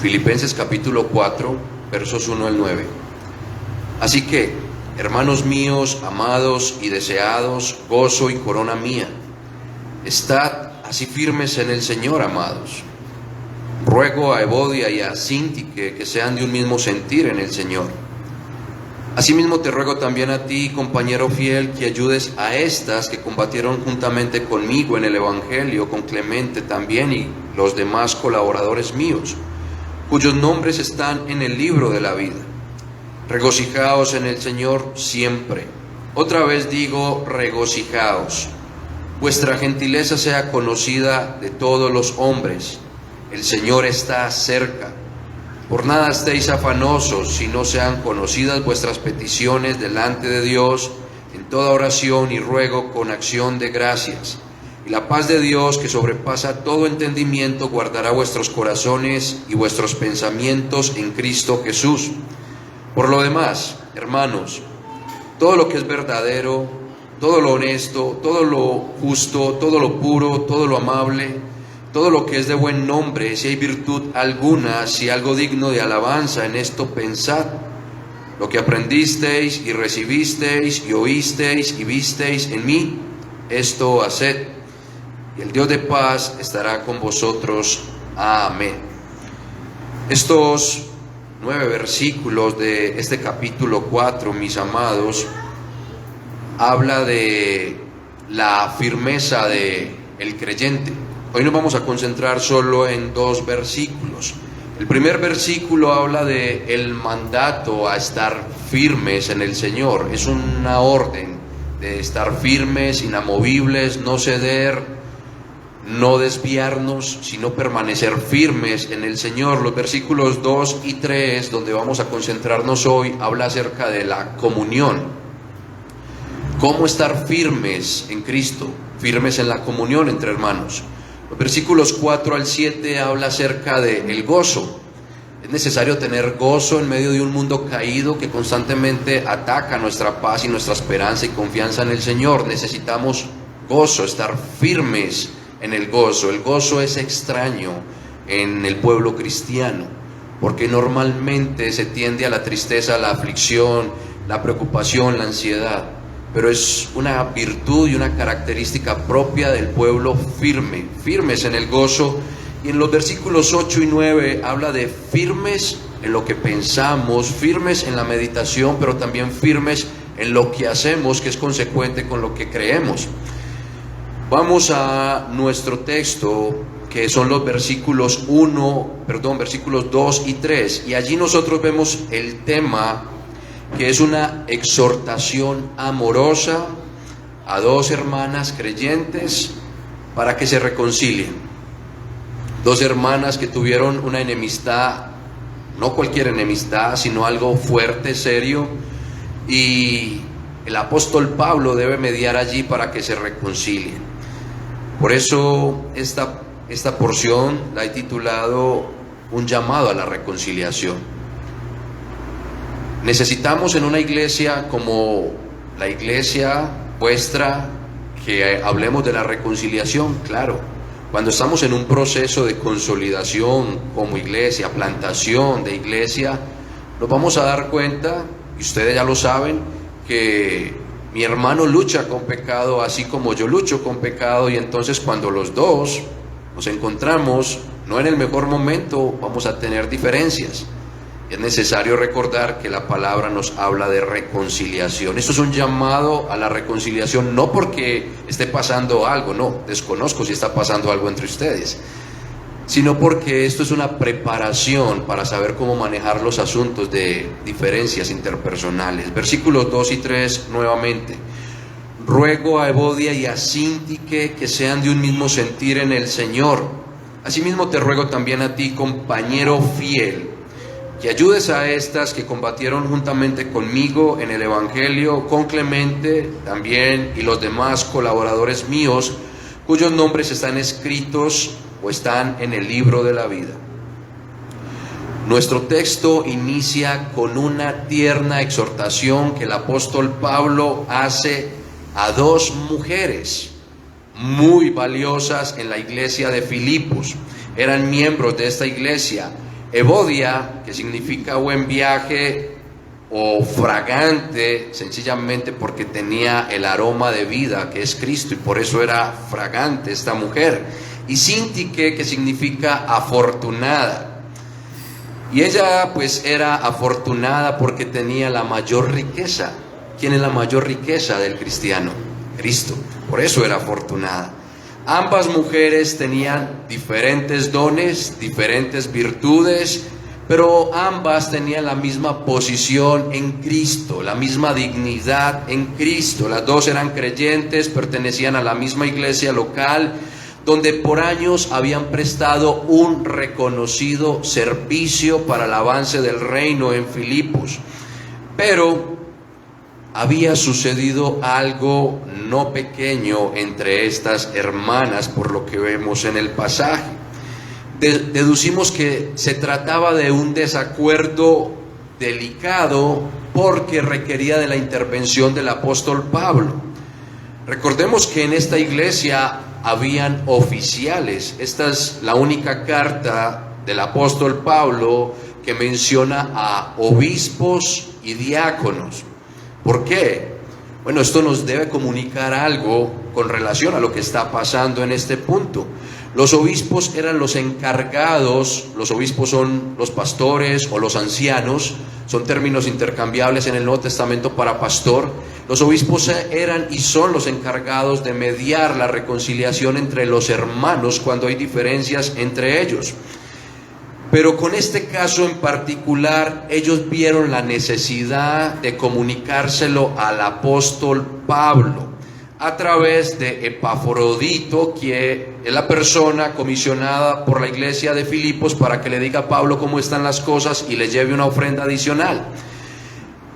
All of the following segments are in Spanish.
Filipenses capítulo 4, versos 1 al 9. Así que, hermanos míos, amados y deseados, gozo y corona mía, estad así firmes en el Señor, amados. Ruego a Evodia y a Síntique que sean de un mismo sentir en el Señor. Asimismo te ruego también a ti, compañero fiel, que ayudes a estas que combatieron juntamente conmigo en el Evangelio, con Clemente también y los demás colaboradores míos, cuyos nombres están en el libro de la vida. Regocijaos en el Señor siempre. Otra vez digo, regocijaos. Vuestra gentileza sea conocida de todos los hombres. El Señor está cerca. Por nada estéis afanosos, si no sean conocidas vuestras peticiones delante de Dios, en toda oración y ruego con acción de gracias. Y la paz de Dios, que sobrepasa todo entendimiento, guardará vuestros corazones y vuestros pensamientos en Cristo Jesús. Por lo demás, hermanos, todo lo que es verdadero, todo lo honesto, todo lo justo, todo lo puro, todo lo amable, todo lo que es de buen nombre, si hay virtud alguna, si algo digno de alabanza, en esto pensad. Lo que aprendisteis y recibisteis y oísteis y visteis en mí, esto haced. Y el Dios de paz estará con vosotros. Amén. Estos 9 versículos de este capítulo 4, mis amados, habla de la firmeza del creyente. Hoy nos vamos a concentrar solo en 2 versículos. El primer versículo habla de el mandato a estar firmes en el Señor. Es una orden de estar firmes, inamovibles, no ceder, no desviarnos, sino permanecer firmes en el Señor. Los versículos 2 y 3, donde vamos a concentrarnos hoy, habla acerca de la comunión. ¿Cómo estar firmes en Cristo? Firmes en la comunión entre hermanos. Los versículos 4 al 7 habla acerca del gozo. Es necesario tener gozo en medio de un mundo caído que constantemente ataca nuestra paz y nuestra esperanza y confianza en el Señor. Necesitamos gozo, estar firmes en el gozo. El gozo es extraño en el pueblo cristiano, porque normalmente se tiende a la tristeza, a la aflicción, la preocupación, la ansiedad. Pero es una virtud y una característica propia del pueblo firme, firmes en el gozo. Y en los versículos 8 y 9 habla de firmes en lo que pensamos, firmes en la meditación, pero también firmes en lo que hacemos, que es consecuente con lo que creemos. Vamos a nuestro texto, que son los versículos 2 y 3, y allí nosotros vemos el tema, que es una exhortación amorosa a 2 hermanas creyentes para que se reconcilien. 2 hermanas que tuvieron una enemistad, no cualquier enemistad, sino algo fuerte, serio, y el apóstol Pablo debe mediar allí para que se reconcilien. Por eso esta porción la he titulado Un llamado a la reconciliación. Necesitamos en una iglesia como la iglesia vuestra que hablemos de la reconciliación, claro. Cuando estamos en un proceso de consolidación como iglesia, plantación de iglesia, nos vamos a dar cuenta, y ustedes ya lo saben, que mi hermano lucha con pecado así como yo lucho con pecado, y entonces cuando los dos nos encontramos, no en el mejor momento, vamos a tener diferencias. Es necesario recordar que la palabra nos habla de reconciliación. Esto es un llamado a la reconciliación, no porque esté pasando algo, no, desconozco si está pasando algo entre ustedes, sino porque esto es una preparación para saber cómo manejar los asuntos de diferencias interpersonales. Versículos 2 y 3 nuevamente. Ruego a Evodia y a Síntique que sean de un mismo sentir en el Señor. Asimismo te ruego también a ti, compañero fiel, que ayudes a estas que combatieron juntamente conmigo en el Evangelio, con Clemente también y los demás colaboradores míos, cuyos nombres están escritos o están en el libro de la vida. Nuestro texto inicia con una tierna exhortación que el apóstol Pablo hace a 2 mujeres muy valiosas en la iglesia de Filipos. Eran miembros de esta iglesia, Evodia, que significa buen viaje, o fragante, sencillamente porque tenía el aroma de vida que es Cristo, y por eso era fragante esta mujer. Y Sintique, que significa afortunada. Y ella pues era afortunada porque tenía la mayor riqueza. ¿Quién es la mayor riqueza del cristiano? Cristo. Por eso era afortunada. Ambas mujeres tenían diferentes dones, diferentes virtudes, pero ambas tenían la misma posición en Cristo, la misma dignidad en Cristo. Las dos eran creyentes, pertenecían a la misma iglesia local, donde por años habían prestado un reconocido servicio para el avance del reino en Filipos. Pero había sucedido algo no pequeño entre estas hermanas, por lo que vemos en el pasaje. Deducimos que se trataba de un desacuerdo delicado porque requería de la intervención del apóstol Pablo. Recordemos que en esta iglesia habían oficiales. Esta es la única carta del apóstol Pablo que menciona a obispos y diáconos. ¿Por qué? Bueno, esto nos debe comunicar algo con relación a lo que está pasando en este punto. Los obispos eran los encargados, los obispos son los pastores o los ancianos, son términos intercambiables en el Nuevo Testamento para pastor. Los obispos eran y son los encargados de mediar la reconciliación entre los hermanos cuando hay diferencias entre ellos. Pero con este caso en particular, ellos vieron la necesidad de comunicárselo al apóstol Pablo a través de Epafrodito, que es la persona comisionada por la iglesia de Filipos para que le diga a Pablo cómo están las cosas y le lleve una ofrenda adicional.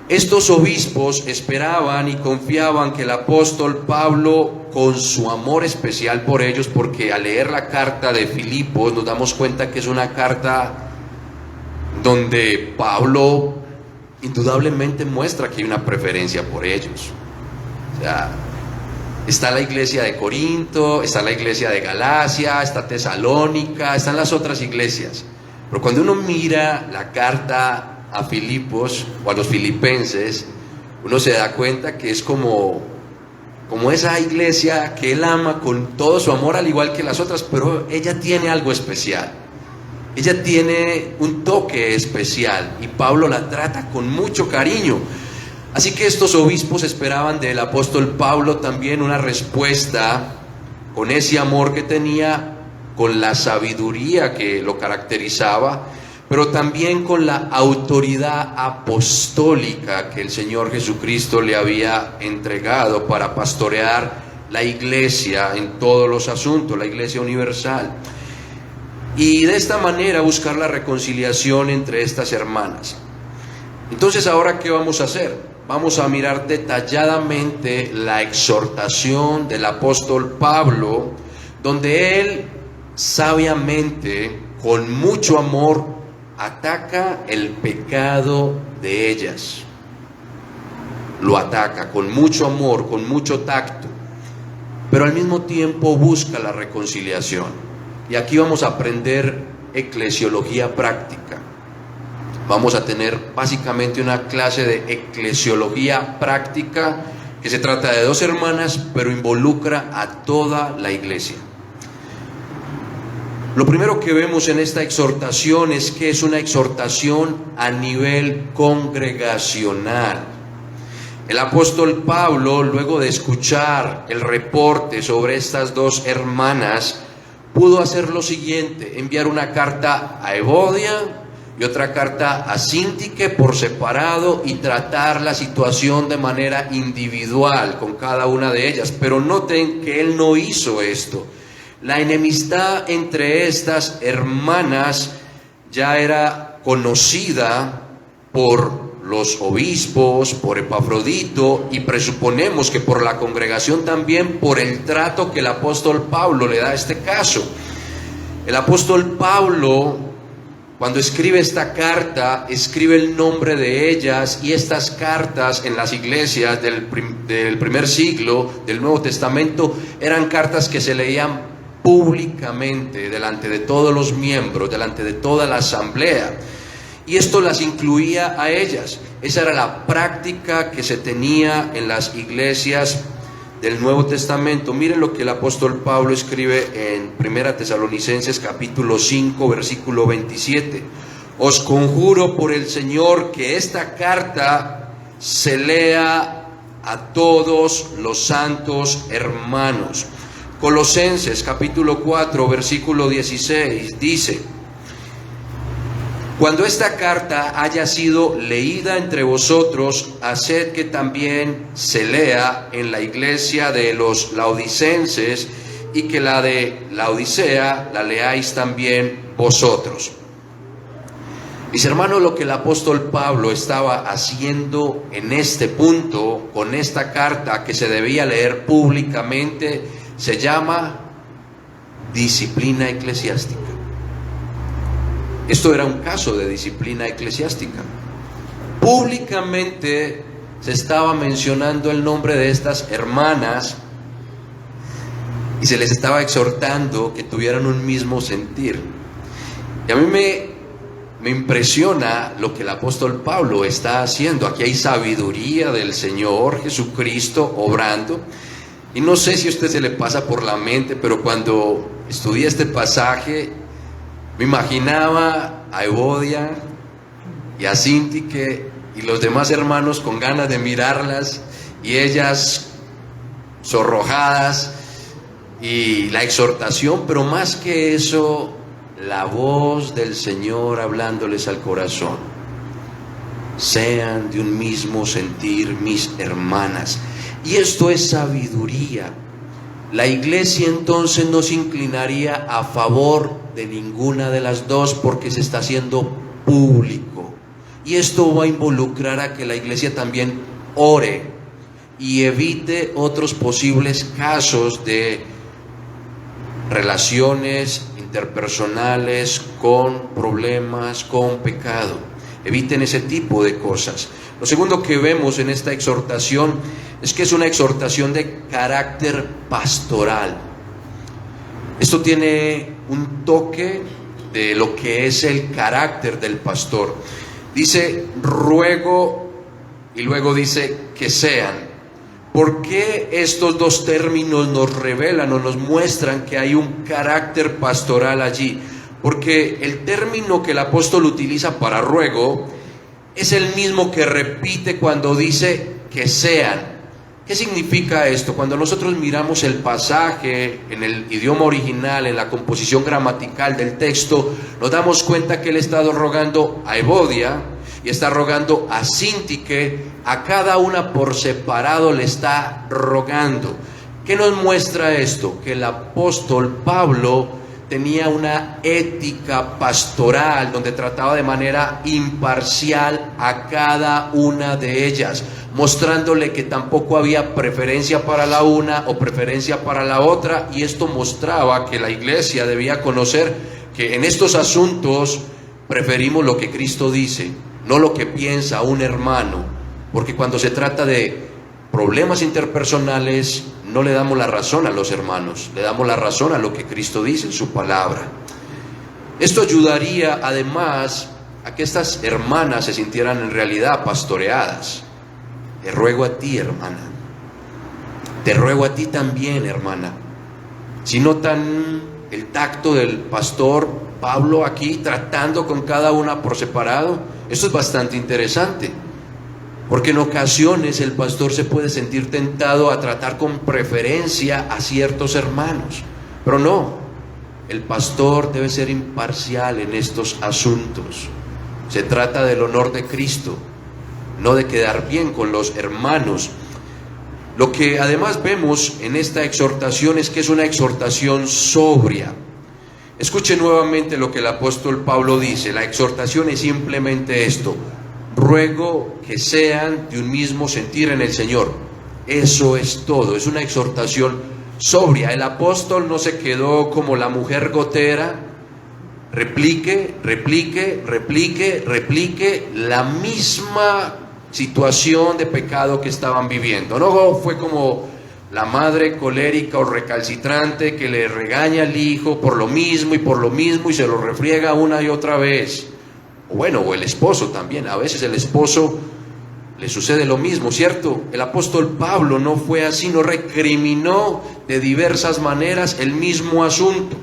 Estos obispos esperaban y confiaban que el apóstol Pablo, con su amor especial por ellos, porque al leer la carta de Filipos nos damos cuenta que es una carta donde Pablo indudablemente muestra que hay una preferencia por ellos. O sea, está la iglesia de Corinto, está la iglesia de Galacia, está Tesalónica, están las otras iglesias. Pero cuando uno mira la carta a Filipos o a los filipenses, uno se da cuenta que es como esa iglesia que él ama con todo su amor, al igual que las otras, pero ella tiene algo especial. Ella tiene un toque especial y Pablo la trata con mucho cariño. Así que estos obispos esperaban del apóstol Pablo también una respuesta con ese amor que tenía, con la sabiduría que lo caracterizaba, pero también con la autoridad apostólica que el Señor Jesucristo le había entregado para pastorear la iglesia en todos los asuntos, la iglesia universal. Y de esta manera buscar la reconciliación entre estas hermanas. Entonces, ¿ahora qué vamos a hacer? Vamos a mirar detalladamente la exhortación del apóstol Pablo, donde él sabiamente, con mucho amor, ataca el pecado de ellas. Lo ataca con mucho amor, con mucho tacto, pero al mismo tiempo busca la reconciliación. Y aquí vamos a aprender eclesiología práctica. Vamos a tener básicamente una clase de eclesiología práctica que se trata de dos hermanas, pero involucra a toda la iglesia. Lo primero que vemos en esta exhortación es que es una exhortación a nivel congregacional. El apóstol Pablo, luego de escuchar el reporte sobre estas dos hermanas, pudo hacer lo siguiente: enviar una carta a Evodia y otra carta a Sintique por separado y tratar la situación de manera individual con cada una de ellas. Pero noten que él no hizo esto. La enemistad entre estas hermanas ya era conocida por los obispos, por Epafrodito, y presuponemos que por la congregación también, por el trato que el apóstol Pablo le da a este caso. El apóstol Pablo, cuando escribe esta carta, escribe el nombre de ellas, y estas cartas en las iglesias del primer siglo del Nuevo Testamento eran cartas que se leían públicamente, delante de todos los miembros, delante de toda la asamblea. Y esto las incluía a ellas. Esa era la práctica que se tenía en las iglesias del Nuevo Testamento. Miren lo que el apóstol Pablo escribe en 1 Tesalonicenses capítulo 5, versículo 27. Os conjuro por el Señor que esta carta se lea a todos los santos hermanos. Colosenses capítulo 4, versículo 16 dice: cuando esta carta haya sido leída entre vosotros, haced que también se lea en la iglesia de los laodicenses, y que la de Laodicea la leáis también vosotros. Mis hermanos, lo que el apóstol Pablo estaba haciendo en este punto, con esta carta que se debía leer públicamente, se llama disciplina eclesiástica. Esto era un caso de disciplina eclesiástica. Públicamente se estaba mencionando el nombre de estas hermanas y se les estaba exhortando que tuvieran un mismo sentir. Y a mí me impresiona lo que el apóstol Pablo está haciendo. Aquí hay sabiduría del Señor Jesucristo obrando. Y no sé si a usted se le pasa por la mente, pero cuando estudié este pasaje, me imaginaba a Evodia y a Sintique y los demás hermanos con ganas de mirarlas, y ellas sonrojadas, y la exhortación, pero más que eso, la voz del Señor hablándoles al corazón. Sean de un mismo sentir, mis hermanas. Y esto es sabiduría. La iglesia entonces no se inclinaría a favor de ninguna de las dos, porque se está haciendo público. Y esto va a involucrar a que la iglesia también ore y evite otros posibles casos de relaciones interpersonales con problemas, con pecado. Eviten ese tipo de cosas. Lo segundo que vemos en esta exhortación es que es una exhortación de carácter pastoral. Esto tiene un toque de lo que es el carácter del pastor. Dice ruego y luego dice que sean. ¿Por qué estos dos términos nos revelan o nos muestran que hay un carácter pastoral allí? Porque el término que el apóstol utiliza para ruego es el mismo que repite cuando dice que sean. ¿Qué significa esto? Cuando nosotros miramos el pasaje en el idioma original, en la composición gramatical del texto, nos damos cuenta que él está rogando a Evodia y está rogando a Sintique. A cada una por separado le está rogando. ¿Qué nos muestra esto? Que el apóstol Pablo tenía una ética pastoral donde trataba de manera imparcial a cada una de ellas, mostrándole que tampoco había preferencia para la una o preferencia para la otra. Y esto mostraba que la iglesia debía conocer que en estos asuntos preferimos lo que Cristo dice, no lo que piensa un hermano, porque cuando se trata de problemas interpersonales no le damos la razón a los hermanos, le damos la razón a lo que Cristo dice en su palabra. Esto ayudaría además a que estas hermanas se sintieran en realidad pastoreadas. Te ruego a ti, hermana, te ruego a ti también, hermana. Si notan el tacto del pastor Pablo aquí tratando con cada una por separado, esto es bastante interesante. Porque en ocasiones el pastor se puede sentir tentado a tratar con preferencia a ciertos hermanos, pero no, el pastor debe ser imparcial en estos asuntos. Se trata del honor de Cristo, no de quedar bien con los hermanos. Lo que además vemos en esta exhortación es que es una exhortación sobria. Escuche nuevamente lo que el apóstol Pablo dice. La exhortación es simplemente esto: ruego que sean de un mismo sentir en el Señor. Eso es todo, es una exhortación sobria. El apóstol no se quedó como la mujer gotera, replique la misma situación de pecado que estaban viviendo. No fue como la madre colérica o recalcitrante que le regaña al hijo por lo mismo y por lo mismo y se lo refriega una y otra vez. O el esposo también, a veces el esposo le sucede lo mismo, ¿cierto? El apóstol Pablo no fue así, no recriminó de diversas maneras el mismo asunto.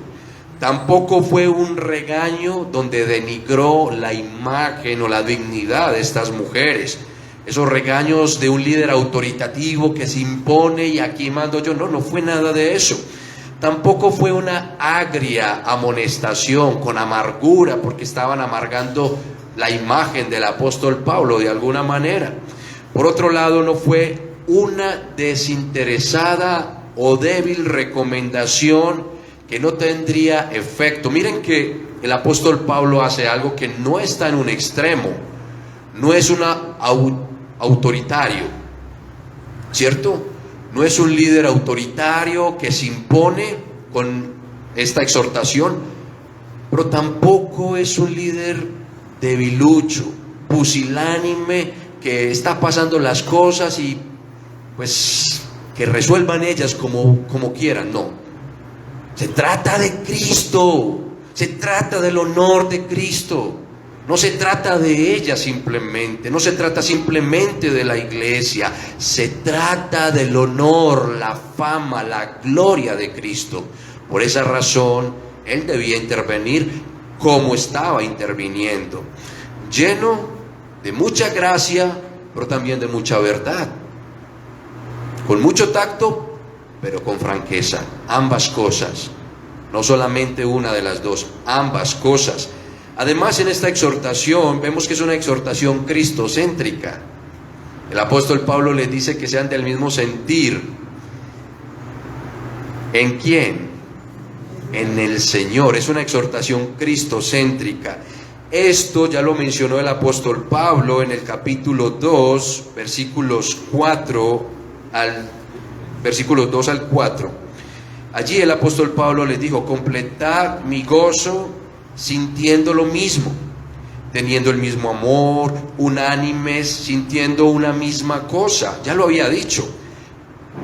Tampoco fue un regaño donde denigró la imagen o la dignidad de estas mujeres. Esos regaños de un líder autoritativo que se impone y aquí mando yo, no fue nada de eso. Tampoco fue una agria amonestación con amargura porque estaban amargando la imagen del apóstol Pablo de alguna manera. Por otro lado, no fue una desinteresada o débil recomendación que no tendría efecto. Miren que el apóstol Pablo hace algo que no está en un extremo, no es autoritario, ¿cierto? No es un líder autoritario que se impone con esta exhortación, pero tampoco es un líder debilucho, pusilánime, que está pasando las cosas y pues que resuelvan ellas como quieran. No, se trata de Cristo, se trata del honor de Cristo. No se trata de ella simplemente, no se trata simplemente de la iglesia, se trata del honor, la fama, la gloria de Cristo. Por esa razón, él debía intervenir como estaba interviniendo, lleno de mucha gracia, pero también de mucha verdad, con mucho tacto, pero con franqueza, ambas cosas, no solamente una de las dos, ambas cosas. Además, en esta exhortación vemos que es una exhortación cristocéntrica. El apóstol Pablo les dice que sean del mismo sentir. ¿En quién? En el Señor. Es una exhortación cristocéntrica. Esto ya lo mencionó el apóstol Pablo en el capítulo 2, versículos 2 al 4. Allí el apóstol Pablo les dijo: completad mi gozo sintiendo lo mismo, teniendo el mismo amor, unánimes, sintiendo una misma cosa. Ya lo había dicho.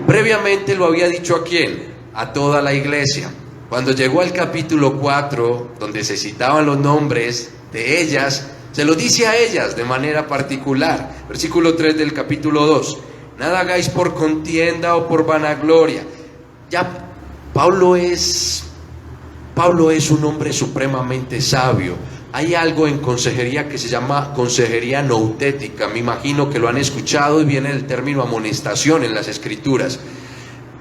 Previamente lo había dicho ¿a quién? A toda la iglesia. Cuando llegó al capítulo 4, donde se citaban los nombres de ellas, se lo dice a ellas de manera particular. Versículo 3 del capítulo 2. Nada hagáis por contienda o por vanagloria. Ya Pablo es un hombre supremamente sabio. Hay algo en consejería que se llama consejería noutética. Me imagino que lo han escuchado y viene el término amonestación en las escrituras.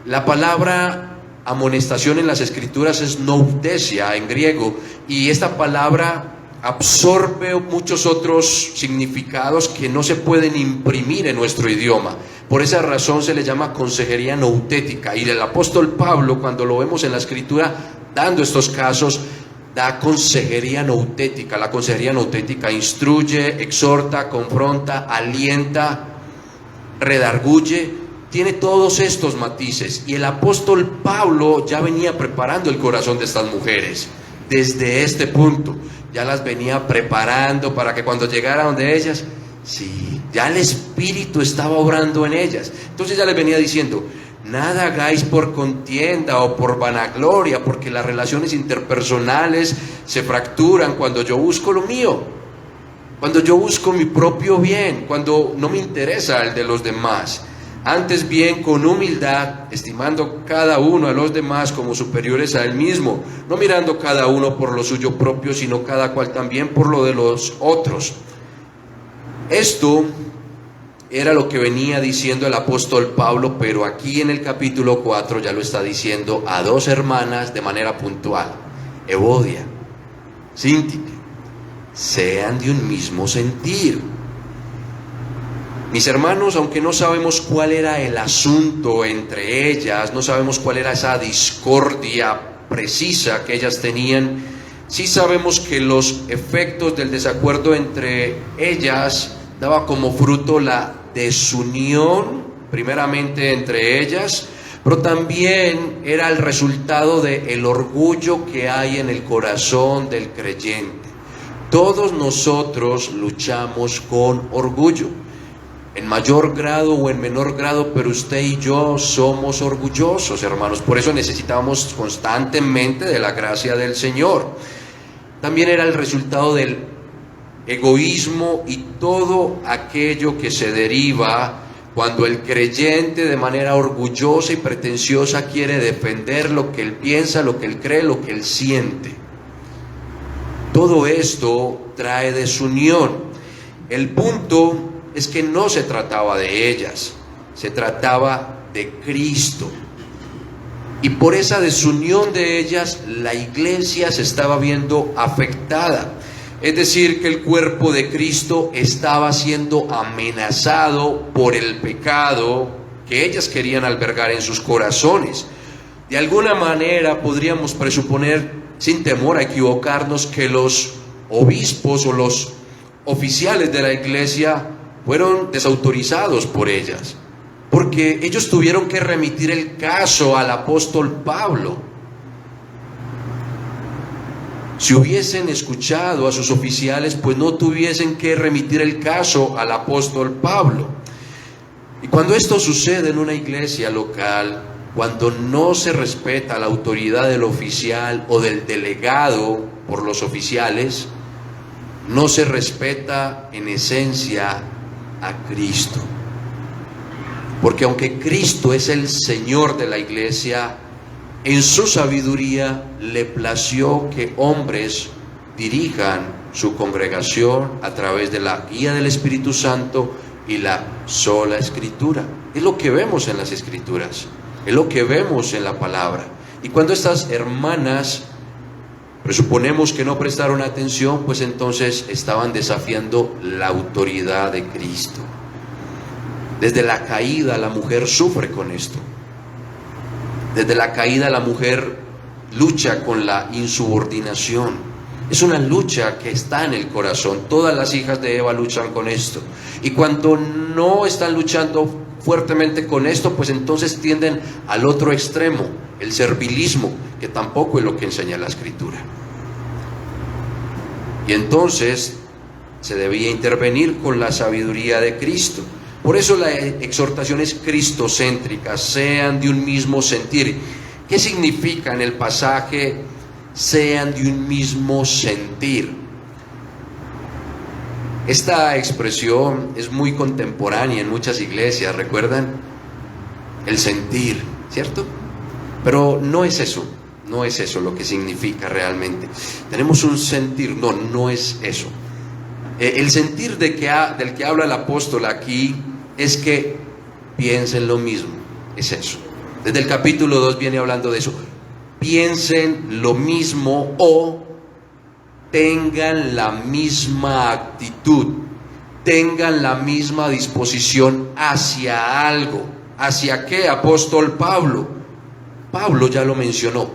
La palabra amonestación en las escrituras es noutesia en griego, y esta palabra absorbe muchos otros significados que no se pueden imprimir en nuestro idioma. Por esa razón se le llama consejería noutética, y el apóstol Pablo, cuando lo vemos en la escritura dando estos casos, da consejería noutética. La consejería noutética instruye, exhorta, confronta, alienta, redarguye, tiene todos estos matices. Y el apóstol Pablo ya venía preparando el corazón de estas mujeres desde este punto, ya las venía preparando para que cuando llegara donde ellas, sí, ya el Espíritu estaba obrando en ellas. Entonces ya les venía diciendo: nada hagáis por contienda o por vanagloria, porque las relaciones interpersonales se fracturan cuando yo busco lo mío, cuando yo busco mi propio bien, cuando no me interesa el de los demás. Antes bien, con humildad, estimando cada uno a los demás como superiores a él mismo, no mirando cada uno por lo suyo propio, sino cada cual también por lo de los otros. Esto era lo que venía diciendo el apóstol Pablo, pero aquí en el capítulo 4 ya lo está diciendo a dos hermanas de manera puntual: Evodia, Síntique, sean de un mismo sentir. Mis hermanos, aunque no sabemos cuál era el asunto entre ellas, no sabemos cuál era esa discordia precisa que ellas tenían, sí sabemos que los efectos del desacuerdo entre ellas daba como fruto la desunión, primeramente entre ellas, pero también era el resultado del orgullo que hay en el corazón del creyente. Todos nosotros luchamos con orgullo. En en mayor grado o en menor grado, pero usted y yo somos orgullosos, hermanos. Por eso necesitamos constantemente de la gracia del Señor. También era el resultado del egoísmo y todo aquello que se deriva cuando el creyente de manera orgullosa y pretenciosa quiere defender lo que él piensa, lo que él cree, lo que él siente. Todo esto trae desunión. El punto es que no se trataba de ellas, se trataba de Cristo. Y por esa desunión de ellas, la iglesia se estaba viendo afectada. Es decir, que el cuerpo de Cristo estaba siendo amenazado por el pecado que ellas querían albergar en sus corazones. De alguna manera podríamos presuponer, sin temor a equivocarnos, que los obispos o los oficiales de la iglesia fueron desautorizados por ellas, porque ellos tuvieron que remitir el caso al apóstol Pablo. Si hubiesen escuchado a sus oficiales, pues no tuviesen que remitir el caso al apóstol Pablo. Y cuando esto sucede en una iglesia local, cuando no se respeta la autoridad del oficial o del delegado por los oficiales, no se respeta en esencia a Cristo. Porque aunque Cristo es el Señor de la iglesia, en su sabiduría le plació que hombres dirijan su congregación a través de la guía del Espíritu Santo y la sola Escritura. Es lo que vemos en las Escrituras, es lo que vemos en la palabra. Y cuando estas hermanas presuponemos que no prestaron atención, pues entonces estaban desafiando la autoridad de Cristo. Desde la caída la mujer sufre con esto. Desde la caída la mujer lucha con la insubordinación. Es una lucha que está en el corazón. Todas las hijas de Eva luchan con esto. Y cuando no están luchando fuertemente con esto, pues entonces tienden al otro extremo, el servilismo, que tampoco es lo que enseña la Escritura. Y entonces se debía intervenir con la sabiduría de Cristo. Por eso la exhortación es cristocéntrica, sean de un mismo sentir. ¿Qué significa en el pasaje sean de un mismo sentir? Esta expresión es muy contemporánea en muchas iglesias, ¿recuerdan? El sentir, ¿cierto? Pero no es eso lo que significa realmente. Tenemos un sentir, no es eso. El sentir del que habla el apóstol aquí es que piensen lo mismo, es eso. Desde el capítulo 2 viene hablando de eso. Piensen lo mismo o tengan la misma actitud, tengan la misma disposición hacia algo. ¿Hacia qué, apóstol Pablo? Pablo ya lo mencionó.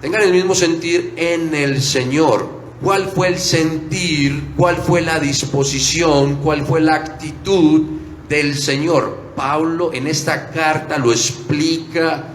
Tengan el mismo sentir en el Señor. ¿Cuál fue el sentir? ¿Cuál fue la disposición? ¿Cuál fue la actitud del Señor? Pablo en esta carta lo explica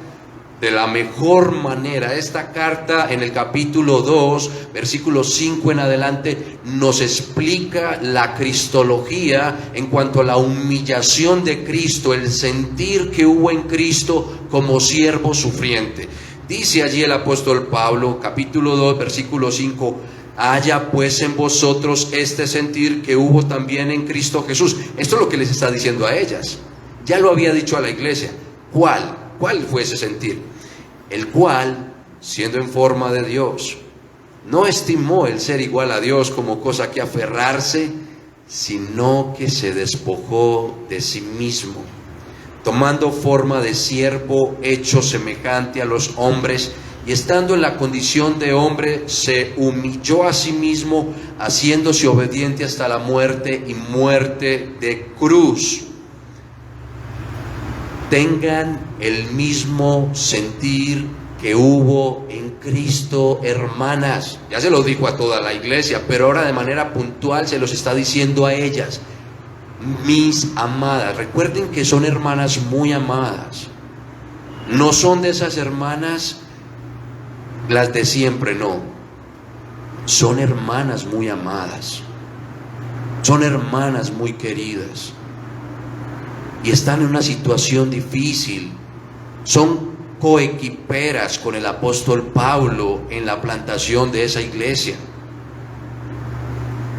de la mejor manera. Esta carta en el capítulo 2, versículo 5 en adelante, nos explica la cristología en cuanto a la humillación de Cristo, el sentir que hubo en Cristo como siervo sufriente. Dice allí el apóstol Pablo, capítulo 2, versículo 5, haya pues en vosotros este sentir que hubo también en Cristo Jesús. Esto es lo que les está diciendo a ellas. Ya lo había dicho a la iglesia. ¿Cuál fue ese sentir? El cual, siendo en forma de Dios, no estimó el ser igual a Dios como cosa que aferrarse, sino que se despojó de sí mismo, tomando forma de siervo, hecho semejante a los hombres, y estando en la condición de hombre, se humilló a sí mismo, haciéndose obediente hasta la muerte y muerte de cruz. Tengan el mismo sentir que hubo en Cristo, hermanas. Ya se lo dijo a toda la iglesia, pero ahora de manera puntual se los está diciendo a ellas. Mis amadas, recuerden que son hermanas muy amadas. No son de esas hermanas las de siempre, no. Son hermanas muy amadas. Son hermanas muy queridas. y están en una situación difícil. Son coequiperas con el apóstol Pablo en la plantación de esa iglesia.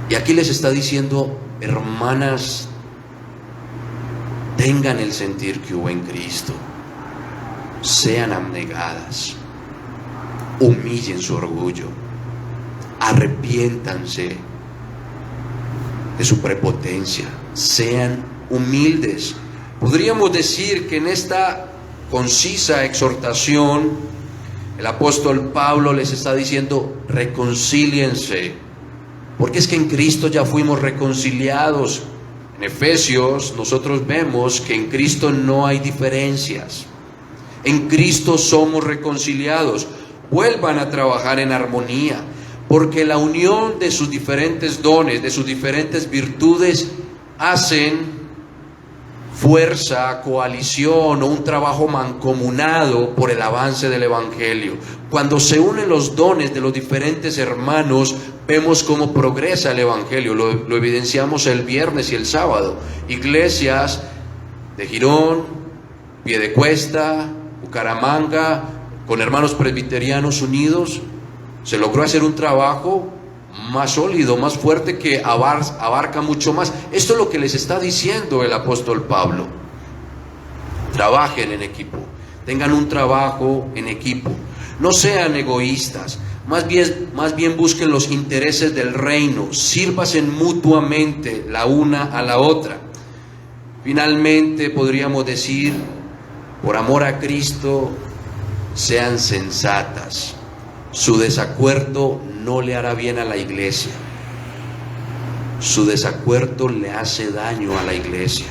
Y aquí les está diciendo: hermanas, tengan el sentir que hubo en Cristo, sean abnegadas, humillen su orgullo, arrepiéntanse de su prepotencia, sean humildes. Podríamos decir que en esta concisa exhortación el apóstol Pablo les está diciendo: reconcíliense, porque es que en Cristo ya fuimos reconciliados. En Efesios nosotros vemos que en Cristo no hay diferencias, en Cristo somos reconciliados. Vuelvan a trabajar en armonía, porque la unión de sus diferentes dones, de sus diferentes virtudes, hacen fuerza, coalición o un trabajo mancomunado por el avance del Evangelio. Cuando se unen los dones de los diferentes hermanos, vemos cómo progresa el Evangelio. Lo evidenciamos el viernes y el sábado. Iglesias de Girón, Piedecuesta, Bucaramanga, con hermanos presbiterianos unidos, se logró hacer un trabajo más sólido, más fuerte, que abarca mucho más. Esto es lo que les está diciendo el apóstol Pablo: trabajen en equipo, tengan un trabajo en equipo, no sean egoístas, más bien busquen los intereses del reino, sírvanse mutuamente la una a la otra. Finalmente podríamos decir, por amor a Cristo, sean sensatas. Su desacuerdo no le hará bien a la iglesia. Su desacuerdo le hace daño a la iglesia.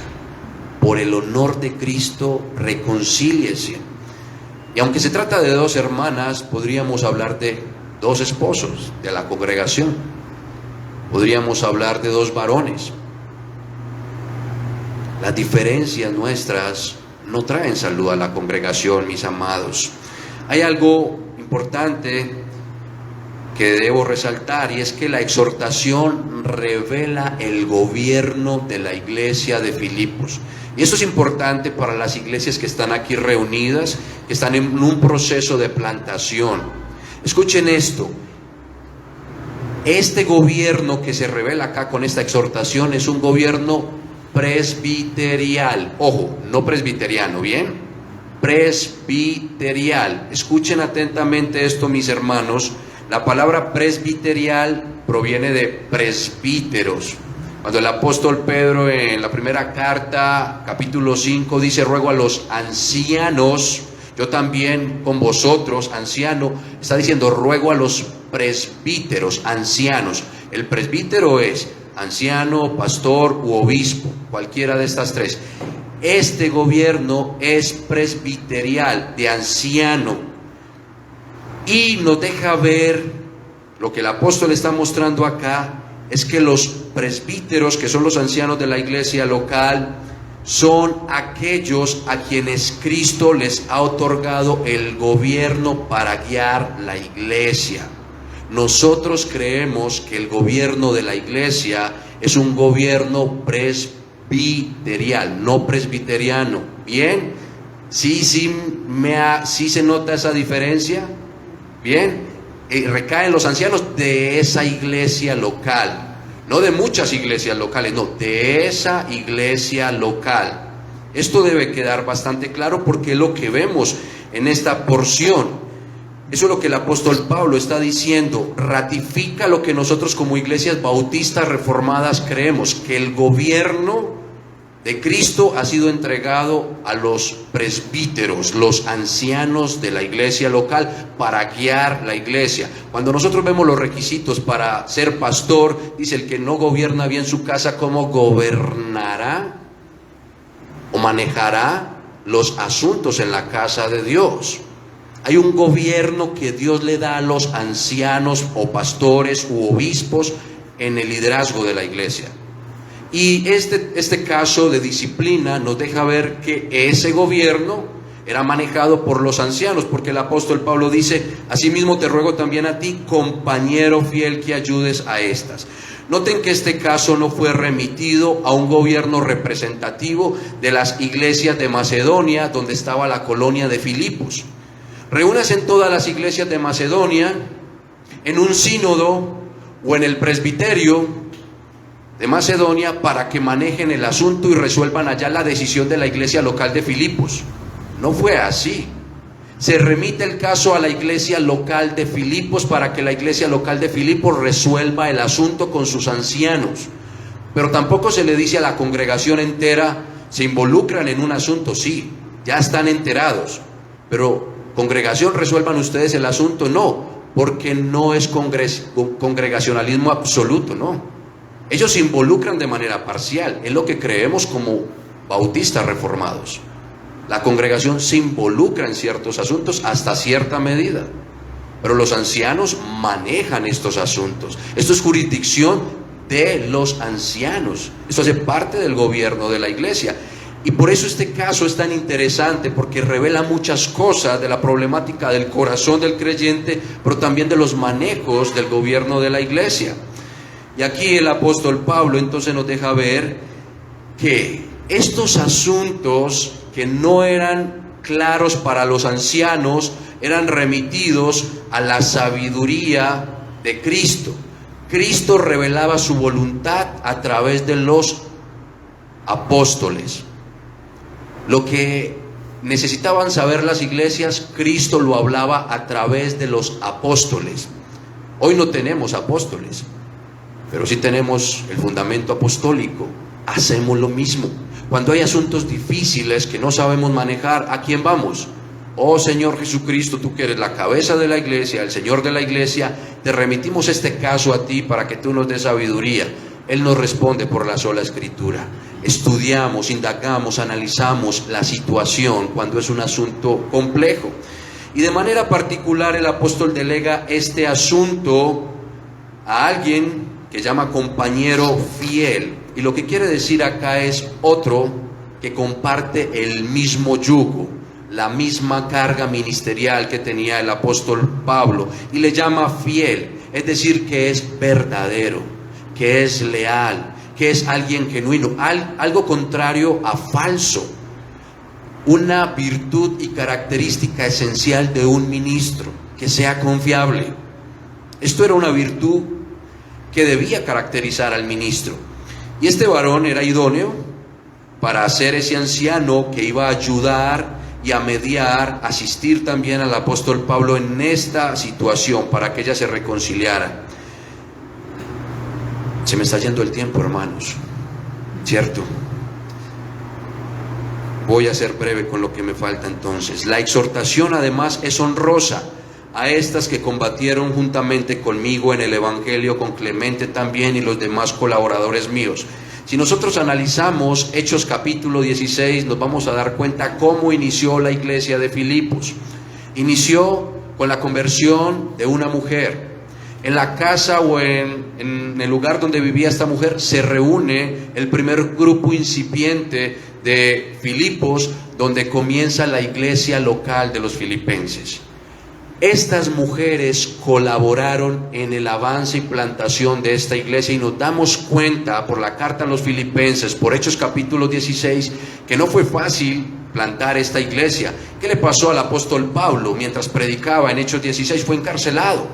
Por el honor de Cristo, reconcíliese. Y aunque se trata de dos hermanas, podríamos hablar de dos esposos de la congregación. Podríamos hablar de dos varones. Las diferencias nuestras no traen salud a la congregación, mis amados. Hay algo importante que debo resaltar, y es que la exhortación revela el gobierno de la iglesia de Filipos. Y esto es importante para las iglesias que están aquí reunidas, que están en un proceso de plantación. Escuchen esto: este gobierno que se revela acá con esta exhortación es un gobierno presbiterial. Ojo, no presbiteriano, ¿bien? Presbiterial. Escuchen atentamente esto, mis hermanos. La palabra presbiterial proviene de presbíteros. Cuando el apóstol Pedro en la primera carta, capítulo 5, dice: ruego a los ancianos, yo también con vosotros, anciano, está diciendo ruego a los presbíteros, ancianos. El presbítero es anciano, pastor u obispo, cualquiera de estas tres. Este gobierno es presbiterial, de anciano, y nos deja ver lo que el apóstol está mostrando acá: es que los presbíteros, que son los ancianos de la iglesia local, son aquellos a quienes Cristo les ha otorgado el gobierno para guiar la iglesia. Nosotros creemos que el gobierno de la iglesia es un gobierno presbiterial, no presbiteriano. ¿Bien? ¿Sí se nota esa diferencia? ¿Bien? Recaen los ancianos de esa iglesia local, no de muchas iglesias locales, no, de esa iglesia local. Esto debe quedar bastante claro, porque es lo que vemos en esta porción. Eso es lo que el apóstol Pablo está diciendo. Ratifica lo que nosotros como iglesias bautistas reformadas creemos, que el gobierno de Cristo ha sido entregado a los presbíteros, los ancianos de la iglesia local, para guiar la iglesia. Cuando nosotros vemos los requisitos para ser pastor, dice: el que no gobierna bien su casa, ¿cómo gobernará o manejará los asuntos en la casa de Dios? Hay un gobierno que Dios le da a los ancianos o pastores u obispos en el liderazgo de la iglesia. Y este caso de disciplina nos deja ver que ese gobierno era manejado por los ancianos, porque el apóstol Pablo dice: asimismo te ruego también a ti, compañero fiel, que ayudes a estas. Noten que este caso no fue remitido a un gobierno representativo de las iglesias de Macedonia, donde estaba la colonia de Filipos. Reúnanse en todas las iglesias de Macedonia, en un sínodo o en el presbiterio de Macedonia, para que manejen el asunto y resuelvan allá la decisión de la iglesia local de Filipos. No fue así. Se remite el caso a la iglesia local de Filipos para que la iglesia local de Filipos resuelva el asunto con sus ancianos. Pero tampoco se le dice a la congregación entera: se involucran en un asunto. Sí, ya están enterados, pero congregación, resuelvan ustedes el asunto. No, porque no es congregacionalismo absoluto, no. Ellos se involucran de manera parcial, es lo que creemos como bautistas reformados. La congregación se involucra en ciertos asuntos hasta cierta medida, pero los ancianos manejan estos asuntos. Esto es jurisdicción de los ancianos. Esto hace parte del gobierno de la iglesia. Y por eso este caso es tan interesante, porque revela muchas cosas de la problemática del corazón del creyente, pero también de los manejos del gobierno de la iglesia. Y aquí el apóstol Pablo entonces nos deja ver que estos asuntos que no eran claros para los ancianos eran remitidos a la sabiduría de Cristo. Cristo revelaba su voluntad a través de los apóstoles. Lo que necesitaban saber las iglesias, Cristo lo hablaba a través de los apóstoles. Hoy no tenemos apóstoles, pero sí tenemos el fundamento apostólico. Hacemos lo mismo. Cuando hay asuntos difíciles que no sabemos manejar, ¿a quién vamos? Oh Señor Jesucristo, tú que eres la cabeza de la iglesia, el Señor de la iglesia, te remitimos este caso a ti para que tú nos des sabiduría. Él nos responde por la sola Escritura. Estudiamos, indagamos, analizamos la situación cuando es un asunto complejo. Y de manera particular el apóstol delega este asunto a alguien que llama compañero fiel. Y lo que quiere decir acá es otro que comparte el mismo yugo, la misma carga ministerial que tenía el apóstol Pablo, y le llama fiel, es decir, que es verdadero, que es leal, que es alguien genuino, algo contrario a falso, una virtud y característica esencial de un ministro, que sea confiable. Esto era una virtud que debía caracterizar al ministro. Y este varón era idóneo para ser ese anciano que iba a ayudar y a mediar, asistir también al apóstol Pablo en esta situación para que ella se reconciliara. Se me está yendo el tiempo, hermanos, ¿cierto? Voy a ser breve con lo que me falta entonces. La exhortación además es honrosa a estas que combatieron juntamente conmigo en el Evangelio, con Clemente también y los demás colaboradores míos. Si nosotros analizamos Hechos capítulo 16, nos vamos a dar cuenta cómo inició la iglesia de Filipos. Inició con la conversión de una mujer. En la casa o en el lugar donde vivía esta mujer se reúne el primer grupo incipiente de Filipos, donde comienza la iglesia local de los filipenses. Estas mujeres colaboraron en el avance y plantación de esta iglesia, y nos damos cuenta por la carta a los filipenses, por Hechos capítulo 16, que no fue fácil plantar esta iglesia. ¿Qué le pasó al apóstol Pablo? Mientras predicaba en Hechos 16 fue encarcelado.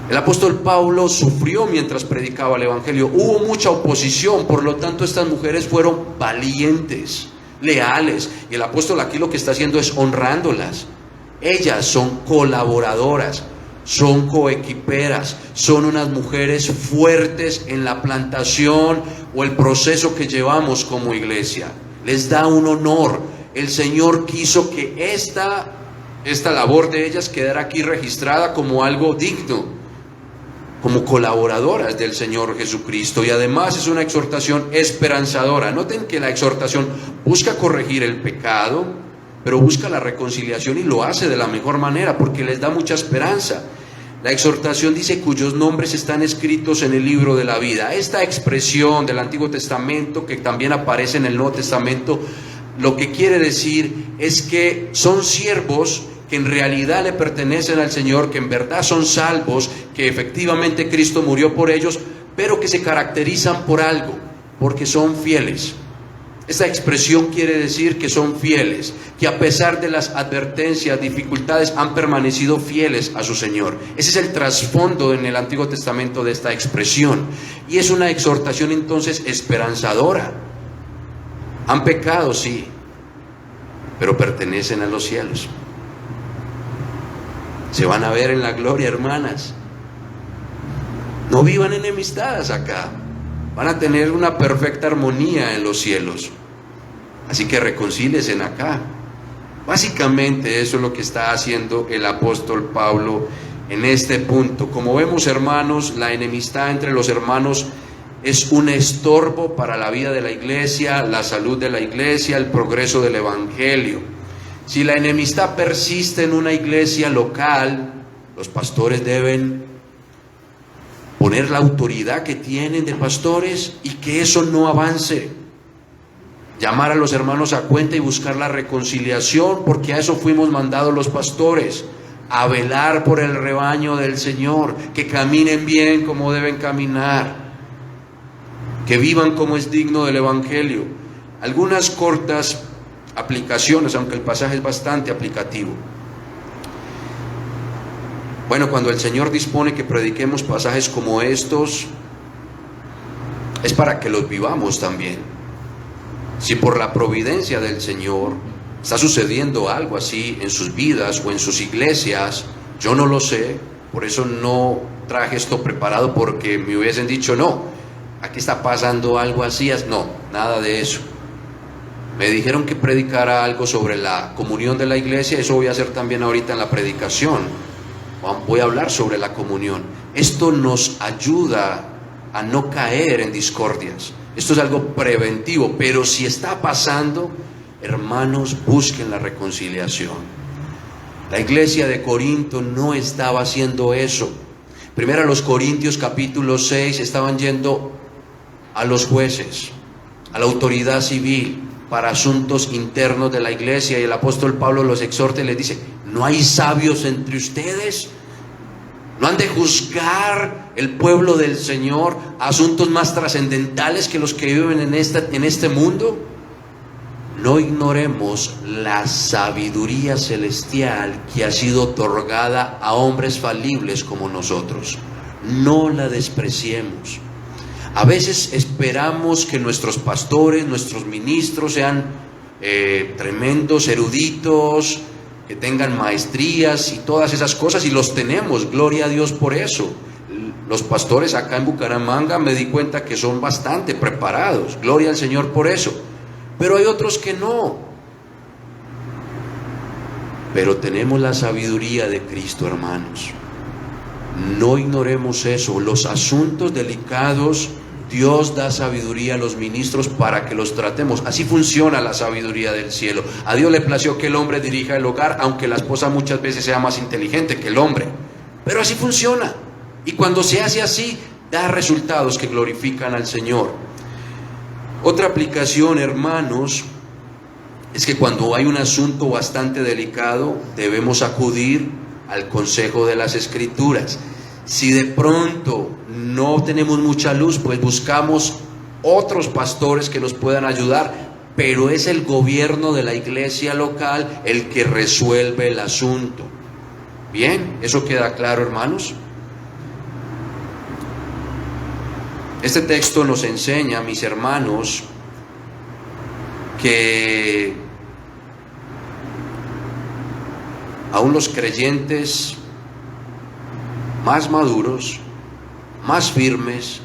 El apóstol Pablo sufrió mientras predicaba el evangelio. Hubo mucha oposición, por lo tanto estas mujeres fueron valientes, leales, y el apóstol aquí lo que está haciendo es honrándolas. Ellas son colaboradoras, son coequiperas, son unas mujeres fuertes en la plantación o el proceso que llevamos como iglesia. Les da un honor. El Señor quiso que esta labor de ellas quedara aquí registrada como algo digno, como colaboradoras del Señor Jesucristo. Y además es una exhortación esperanzadora. Noten que la exhortación busca corregir el pecado, pero busca la reconciliación y lo hace de la mejor manera porque les da mucha esperanza. La exhortación dice: cuyos nombres están escritos en el libro de la vida. Esta expresión del Antiguo Testamento, que también aparece en el Nuevo Testamento, lo que quiere decir es que son siervos que en realidad le pertenecen al Señor, que en verdad son salvos, que efectivamente Cristo murió por ellos, pero que se caracterizan por algo, porque son fieles. Esta expresión quiere decir que son fieles, que a pesar de las advertencias, dificultades, han permanecido fieles a su Señor. Ese es el trasfondo en el Antiguo Testamento de esta expresión. Y es una exhortación entonces esperanzadora. Han pecado, sí, pero pertenecen a los cielos. Se van a ver en la gloria, hermanas. No vivan enemistadas acá. Van a tener una perfecta armonía en los cielos. Así que reconcíliense acá. Básicamente eso es lo que está haciendo el apóstol Pablo en este punto. Como vemos, hermanos, la enemistad entre los hermanos es un estorbo para la vida de la iglesia, la salud de la iglesia, el progreso del evangelio. Si la enemistad persiste en una iglesia local, los pastores deben poner la autoridad que tienen de pastores y que eso no avance. Llamar a los hermanos a cuenta y buscar la reconciliación, porque a eso fuimos mandados los pastores, a velar por el rebaño del Señor, que caminen bien como deben caminar, que vivan como es digno del evangelio. Algunas cortas aplicaciones, aunque el pasaje es bastante aplicativo. Bueno, cuando el Señor dispone que prediquemos pasajes como estos, es para que los vivamos también. Si por la providencia del Señor está sucediendo algo así en sus vidas o en sus iglesias, yo no lo sé, por eso no traje esto preparado, porque me hubiesen dicho, no, aquí está pasando algo así, no, nada de eso. Me dijeron que predicara algo sobre la comunión de la iglesia, eso voy a hacer también ahorita en la predicación. Voy a hablar sobre la comunión. Esto nos ayuda a no caer en discordias. Esto es algo preventivo, pero si está pasando, hermanos, busquen la reconciliación. La iglesia de Corinto no estaba haciendo eso. Primero a los Corintios capítulo 6 estaban yendo a los jueces, a la autoridad civil para asuntos internos de la iglesia, y el apóstol Pablo los exhorta y les dice, ¿no hay sabios entre ustedes? ¿No han de juzgar el pueblo del Señor asuntos más trascendentales que los que viven en este mundo? No ignoremos la sabiduría celestial que ha sido otorgada a hombres falibles como nosotros. No la despreciemos. A veces esperamos que nuestros pastores, nuestros ministros sean tremendos eruditos, que tengan maestrías y todas esas cosas, y los tenemos, gloria a Dios por eso. Los pastores acá en Bucaramanga me di cuenta que son bastante preparados, gloria al Señor por eso, pero hay otros que no. Pero tenemos la sabiduría de Cristo, hermanos. No ignoremos eso. Los asuntos delicados, Dios da sabiduría a los ministros para que los tratemos. Así funciona la sabiduría del cielo. A Dios le plació que el hombre dirija el hogar, aunque la esposa muchas veces sea más inteligente que el hombre. Pero así funciona. Y cuando se hace así, da resultados que glorifican al Señor. Otra aplicación, hermanos, es que cuando hay un asunto bastante delicado, debemos acudir al consejo de las Escrituras. Si de pronto no tenemos mucha luz, pues buscamos otros pastores que nos puedan ayudar, pero es el gobierno de la iglesia local el que resuelve el asunto. Bien, ¿eso queda claro, hermanos? Este texto nos enseña, mis hermanos, que aún los creyentes más maduros, más firmes,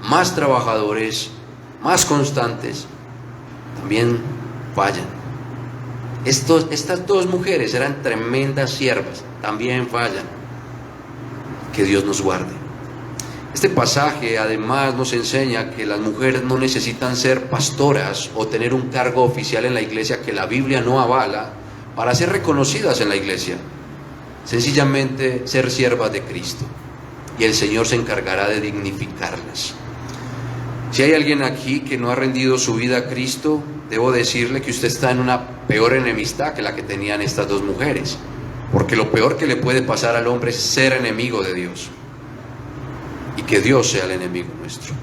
más trabajadores, más constantes, también fallan. Estas dos mujeres eran tremendas siervas, también fallan. Que Dios nos guarde. Este pasaje además nos enseña que las mujeres no necesitan ser pastoras o tener un cargo oficial en la iglesia que la Biblia no avala para ser reconocidas en la iglesia. Sencillamente ser siervas de Cristo, y el Señor se encargará de dignificarlas. Si hay alguien aquí que no ha rendido su vida a Cristo, debo decirle que usted está en una peor enemistad que la que tenían estas dos mujeres, porque lo peor que le puede pasar al hombre es ser enemigo de Dios. que Dios sea el enemigo nuestro.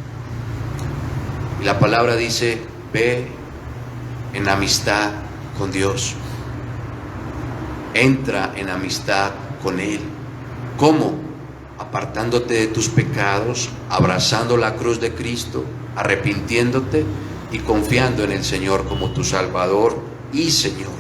Y la palabra dice, ve en amistad con Dios. Entra en amistad con Él. ¿Cómo? Apartándote de tus pecados, abrazando la cruz de Cristo, arrepintiéndote y confiando en el Señor como tu Salvador y Señor.